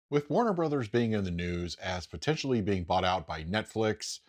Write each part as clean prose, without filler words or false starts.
With Warner Brothers being in the news as potentially being bought out by Netflix,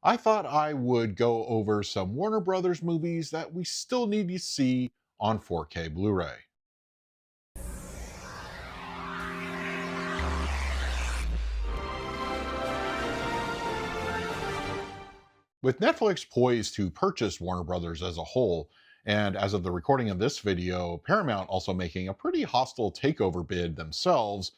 I thought I would go over some Warner Brothers movies that we still need to see on 4K Blu ray. With Netflix poised to purchase Warner Brothers as a whole, and as of the recording of this video, Paramount also making a pretty hostile takeover bid themselves,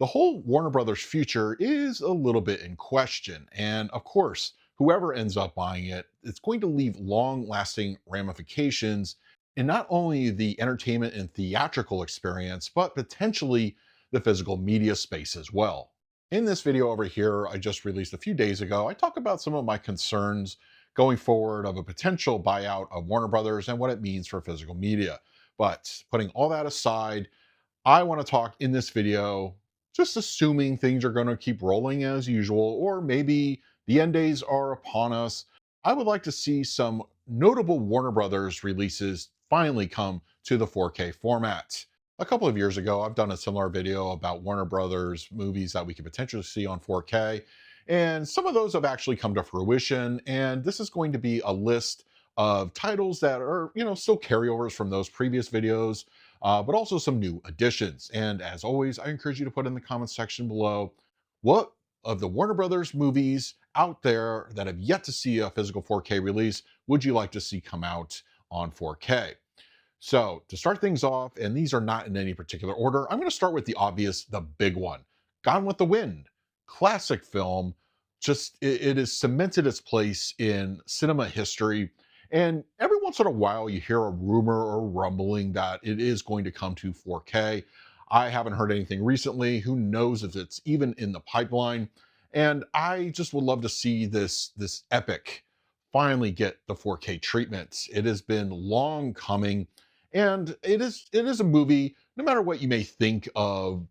the whole Warner Brothers future is a little bit in question. And of course, whoever ends up buying it, it's going to leave long lasting ramifications in not only the entertainment and theatrical experience, but potentially the physical media space as well. In this video over here, I just released a few days ago, I talk about some of my concerns going forward of a potential buyout of Warner Brothers and what it means for physical media. But putting all that aside, I want to talk in this video, just assuming things are going to keep rolling as usual, or maybe the end days are upon us. I would like to see some notable Warner Brothers releases finally come to the 4K format. A couple of years ago, I've done a similar video about Warner Brothers movies that we could potentially see on 4K, and some of those have actually come to fruition. And this is going to be a list of titles that are, still carryovers from those previous videos, but also some new additions. And as always, I encourage you to put in the comments section below what of the Warner Brothers movies out there that have yet to see a physical 4K release would you like to see come out on 4K? So, to start things off, and these are not in any particular order, I'm going to start with the obvious, the big one, Gone with the Wind. Classic film. Just, it has cemented its place in cinema history. And every once in a while, you hear a rumor or rumbling that it is going to come to 4K. I haven't heard anything recently. Who knows if it's even in the pipeline? And I just would love to see this epic finally get the 4K treatment. It has been long coming, and it is a movie. No matter what you may think of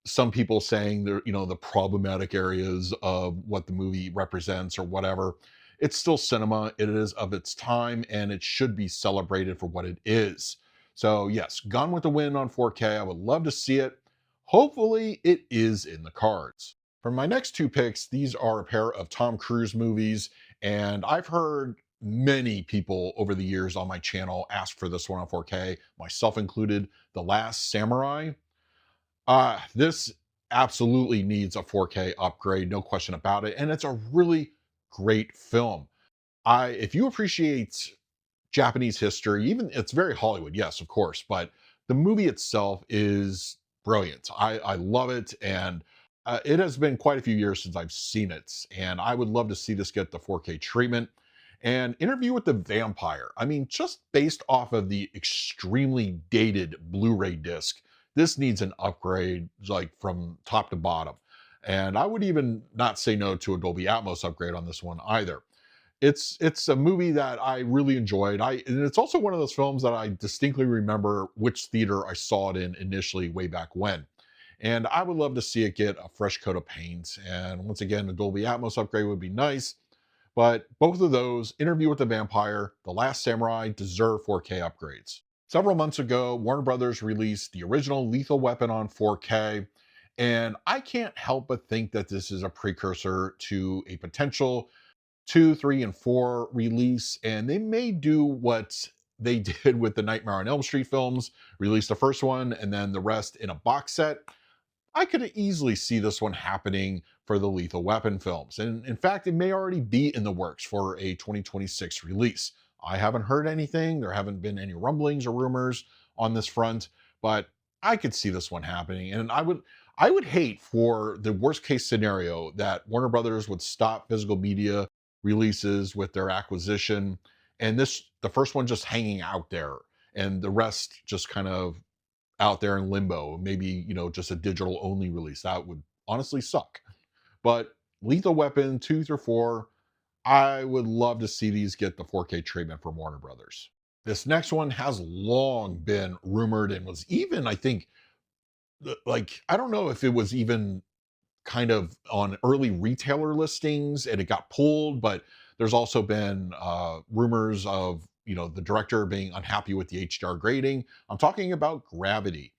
some people saying the problematic areas of what the movie represents or whatever, it's still cinema. It is of its time, and it should be celebrated for what it is. So yes, Gone with the Wind on 4K. I would love to see it. Hopefully it is in the cards. For my next two picks, these are a pair of Tom Cruise movies, and I've heard many people over the years on my channel ask for this one on 4K, myself included. The Last Samurai. This absolutely needs a 4K upgrade, no question about it. And it's a really great film. If you appreciate Japanese history, even it's very Hollywood, yes, of course, but the movie itself is brilliant. I love it, and it has been quite a few years since I've seen it, and I would love to see this get the 4K treatment. And Interview with the Vampire. I mean, just based off of the extremely dated Blu-ray disc, this needs an upgrade, like from top to bottom. And I would even not say no to a Dolby Atmos upgrade on this one either. It's a movie that I really enjoyed. And it's also one of those films that I distinctly remember which theater I saw it in initially way back when. And I would love to see it get a fresh coat of paint. And once again, a Dolby Atmos upgrade would be nice. But both of those, Interview with the Vampire, The Last Samurai, deserve 4K upgrades. Several months ago, Warner Brothers released the original Lethal Weapon on 4K, and I can't help but think that this is a precursor to a potential 2, 3, and 4 release, and they may do what they did with the Nightmare on Elm Street films, release the first one and then the rest in a box set. I could easily see this one happening for the Lethal Weapon films. And in fact, it may already be in the works for a 2026 release. I haven't heard anything. There haven't been any rumblings or rumors on this front, but I could see this one happening. And I would hate for the worst case scenario that Warner Brothers would stop physical media releases with their acquisition, and the first one just hanging out there and the rest just kind of out there in limbo, maybe, just a digital only release. That would honestly suck. But Lethal Weapon 2 through 4, I would love to see these get the 4K treatment from Warner Brothers. This next one has long been rumored and was even, I think, like, I don't know if it was even kind of on early retailer listings and it got pulled, but there's also been rumors of the director being unhappy with the HDR grading. I'm talking about Gravity.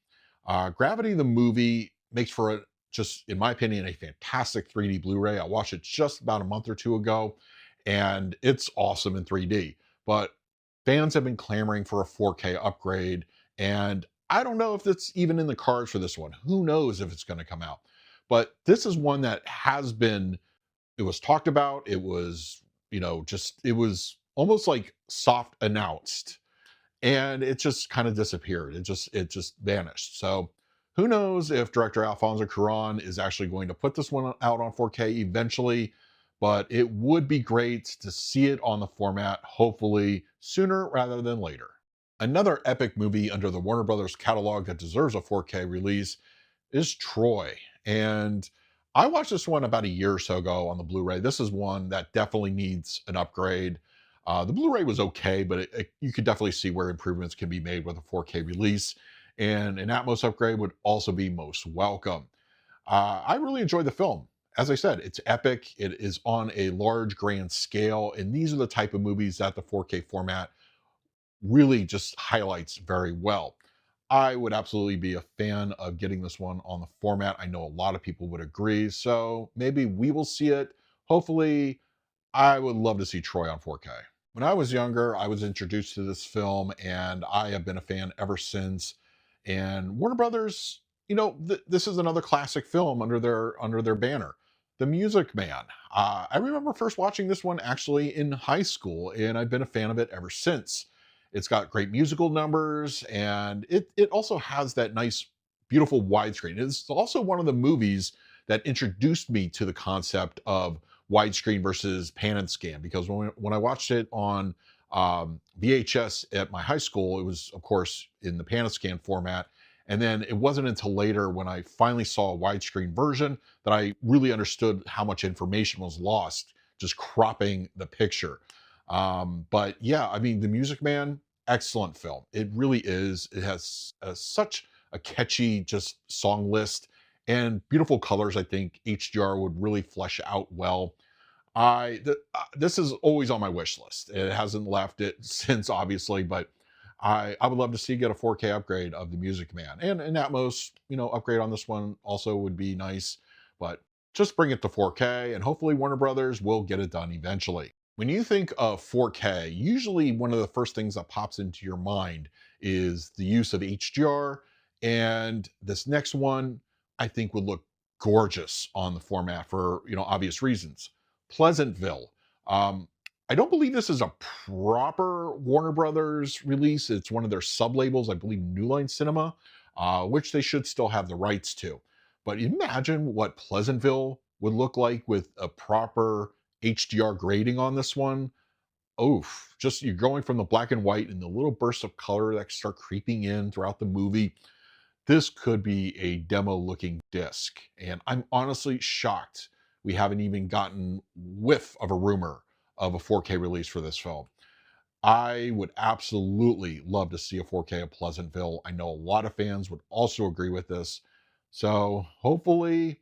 Gravity, the movie, makes for just, in my opinion, a fantastic 3D Blu-ray. I watched it just about a month or two ago, and it's awesome in 3D. But fans have been clamoring for a 4K upgrade, and I don't know if it's even in the cards for this one. Who knows if it's going to come out? But this is one that has been, it was talked about. It was, just, it was almost like soft announced, and it just kind of disappeared. It just vanished. So who knows if director Alfonso Cuarón is actually going to put this one out on 4K eventually, but it would be great to see it on the format, hopefully sooner rather than later. Another epic movie under the Warner Brothers catalog that deserves a 4K release is Troy. And I watched this one about a year or so ago on the Blu-ray. This is one that definitely needs an upgrade. The Blu-ray was okay, but you could definitely see where improvements can be made with a 4K release. And an Atmos upgrade would also be most welcome. I really enjoyed the film. As I said, it's epic. It is on a large, grand scale. And these are the type of movies that the 4K format really just highlights very well. I would absolutely be a fan of getting this one on the format. I know a lot of people would agree. So maybe we will see it. Hopefully, I would love to see Troy on 4K. When I was younger, I was introduced to this film, and I have been a fan ever since. And Warner Brothers, this is another classic film under their banner, The Music Man. I remember first watching this one actually in high school, and I've been a fan of it ever since. It's got great musical numbers, and it also has that nice, beautiful widescreen. It's also one of the movies that introduced me to the concept of widescreen versus pan and scan, because when I watched it on VHS at my high school, it was of course in the pan and scan format. And then it wasn't until later when I finally saw a widescreen version that I really understood how much information was lost just cropping the picture. But yeah, I mean, The Music Man, excellent film. It really is. It has such a catchy just song list and beautiful colors. I think HDR would really flesh out well. This is always on my wish list. It hasn't left it since, obviously, but I would love to see get a 4K upgrade of The Music Man, and an Atmos, upgrade on this one also would be nice. But just bring it to 4K, and hopefully Warner Brothers will get it done eventually. When you think of 4K, usually one of the first things that pops into your mind is the use of HDR, and this next one I think would look gorgeous on the format for obvious reasons. Pleasantville. Um, I don't believe this is a proper Warner Brothers release. It's one of their sub labels, I believe New Line Cinema, which they should still have the rights to. But imagine what Pleasantville would look like with a proper HDR grading on this one. Oof, just you're going from the black and white and the little bursts of color that start creeping in throughout the movie. This could be a demo looking disc. And I'm honestly shocked we haven't even gotten whiff of a rumor of a 4K release for this film. I would absolutely love to see a 4K of Pleasantville. I know a lot of fans would also agree with this. So hopefully,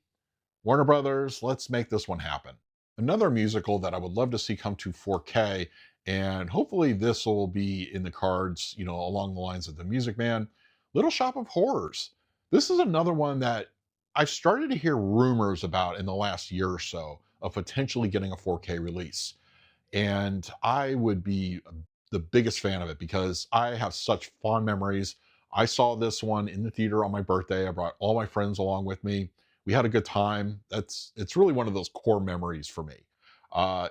Warner Brothers, let's make this one happen. Another musical that I would love to see come to 4K, and hopefully this will be in the cards, along the lines of The Music Man, Little Shop of Horrors. This is another one that I've started to hear rumors about in the last year or so of potentially getting a 4K release. And I would be the biggest fan of it because I have such fond memories. I saw this one in the theater on my birthday. I brought all my friends along with me. We had a good time. It's really one of those core memories for me.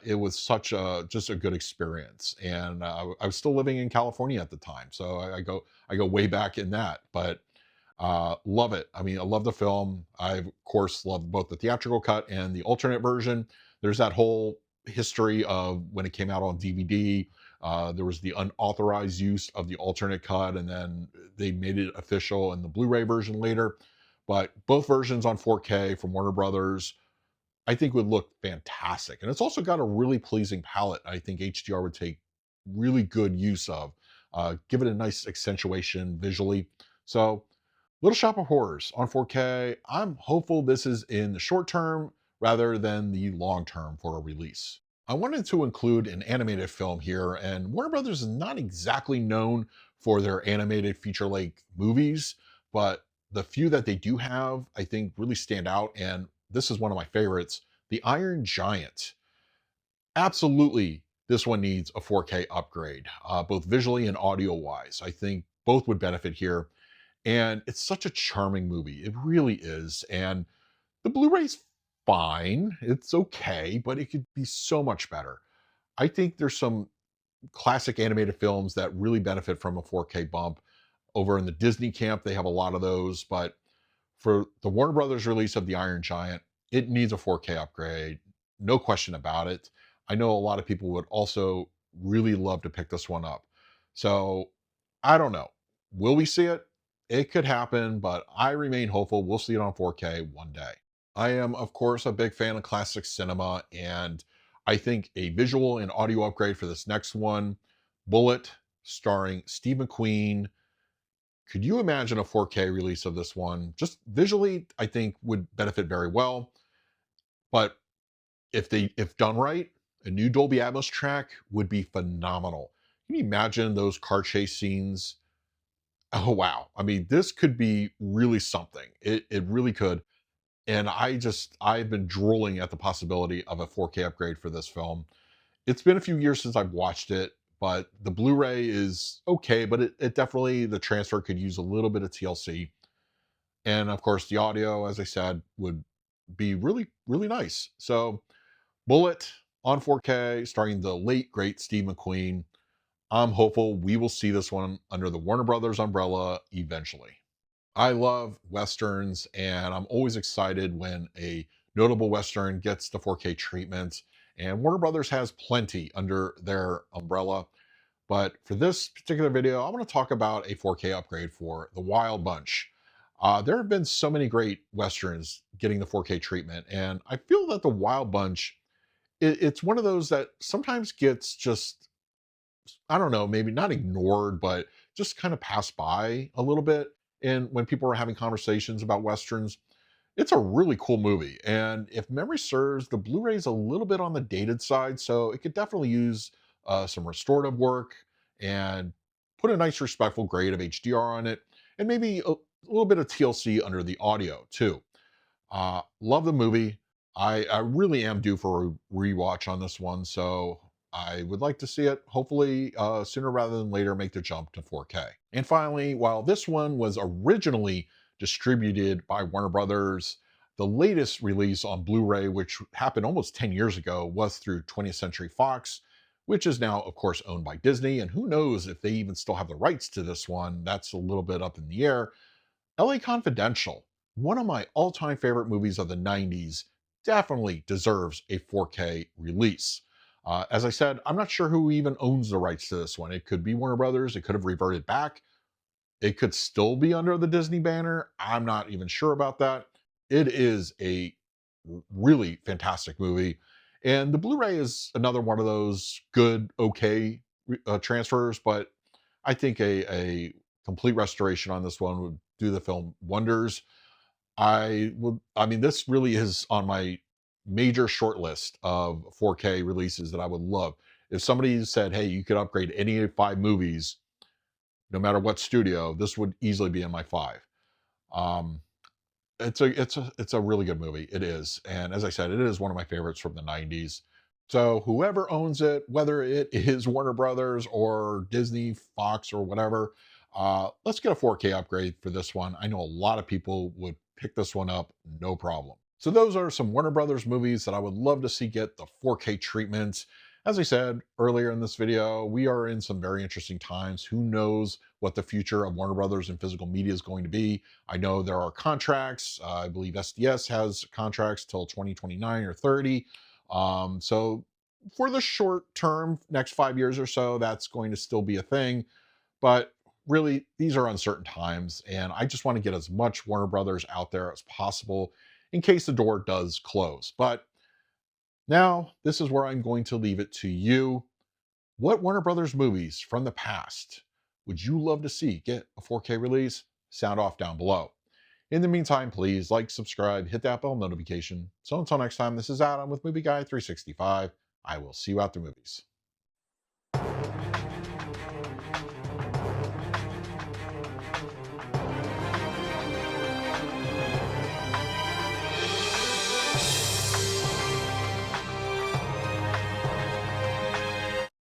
It was such a just a good experience, and I was still living in California at the time, so I go way back in that. But love it. I mean, I love the film. I, of course, love both the theatrical cut and the alternate version. There's that whole history of when it came out on DVD. There was the unauthorized use of the alternate cut, and then they made it official in the Blu-ray version later. But both versions on 4K from Warner Brothers, I think would look fantastic. And it's also got a really pleasing palette. I think HDR would take really good use of, give it a nice accentuation visually. So Little Shop of Horrors on 4K. I'm hopeful this is in the short term rather than the long term for a release. I wanted to include an animated film here, and Warner Brothers is not exactly known for their animated feature length movies, but the few that they do have, I think really stand out. And this is one of my favorites, the Iron Giant. Absolutely, this one needs a 4K upgrade, both visually and audio wise. I think both would benefit here. And it's such a charming movie. It really is. And the Blu-ray's fine. It's okay, but it could be so much better. I think there's some classic animated films that really benefit from a 4K bump. Over in the Disney camp, they have a lot of those, but for the Warner Brothers release of the Iron Giant, it needs a 4K upgrade. No question about it. I know a lot of people would also really love to pick this one up. So I don't know. Will we see it? It could happen, but I remain hopeful we'll see it on 4K one day. I am, of course, a big fan of classic cinema, and I think a visual and audio upgrade for this next one, Bullet, starring Steve McQueen. Could you imagine a 4K release of this one? Just visually, I think would benefit very well. But if done right, a new Dolby Atmos track would be phenomenal. Can you imagine those car chase scenes? Oh wow. I mean, this could be really something. It really could. And I've been drooling at the possibility of a 4K upgrade for this film. It's been a few years since I've watched it, but the Blu-ray is okay, but it definitely, the transfer could use a little bit of TLC. And of course, the audio, as I said, would be really, really nice. So, Bullet on 4K, starring the late, great Steve McQueen. I'm hopeful we will see this one under the Warner Brothers umbrella eventually. I love Westerns, and I'm always excited when a notable Western gets the 4K treatment. And Warner Brothers has plenty under their umbrella. But for this particular video, I want to talk about a 4K upgrade for The Wild Bunch. There have been so many great Westerns getting the 4K treatment, and I feel that The Wild Bunch, it's one of those that sometimes gets just, I don't know, maybe not ignored, but just kind of passed by a little bit. And when people are having conversations about Westerns, it's a really cool movie. And if memory serves, the Blu ray is a little bit on the dated side. So it could definitely use some restorative work and put a nice, respectful grade of HDR on it. And maybe a little bit of TLC under the audio, too. Love the movie. I really am due for a rewatch on this one, so I would like to see it. Hopefully, sooner rather than later, make the jump to 4K. And finally, while this one was originally distributed by Warner Brothers, the latest release on Blu-ray, which happened almost 10 years ago, was through 20th Century Fox, which is now, of course, owned by Disney. And who knows if they even still have the rights to this one? That's a little bit up in the air. LA Confidential, one of my all time favorite movies of the 90s, definitely deserves a 4K release. As I said, I'm not sure who even owns the rights to this one. It could be Warner Brothers, it could have reverted back, it could still be under the Disney banner. I'm not even sure about that. It is a really fantastic movie. And the Blu ray is another one of those good, okay transfers, but I think a complete restoration on this one would do the film wonders. I mean, this really is on my major short list of 4K releases that I would love. If somebody said, hey, you could upgrade any of 5 movies, no matter what studio, this would easily be in my 5. Um, it's a really good movie. It is. And as I said, it is one of my favorites from the 90s. So whoever owns it, whether it is Warner Brothers or Disney, Fox, or whatever, let's get a 4K upgrade for this one. I know a lot of people would pick this one up, no problem. So those are some Warner Brothers movies that I would love to see get the 4K treatment. As I said earlier in this video, we are in some very interesting times. Who knows what the future of Warner Brothers and physical media is going to be? I know there are contracts. I believe SDS has contracts till 2029 or 30. So for the short term, next 5 years or so, that's going to still be a thing. But really, these are uncertain times, and I just want to get as much Warner Brothers out there as possible in case the door does close. But now, this is where I'm going to leave it to you. What Warner Brothers movies from the past would you love to see get a 4K release? Sound off down below. In the meantime, please like, subscribe, hit that bell notification. So until next time, this is Adam with Movie Guy 365. I will see you at the movies.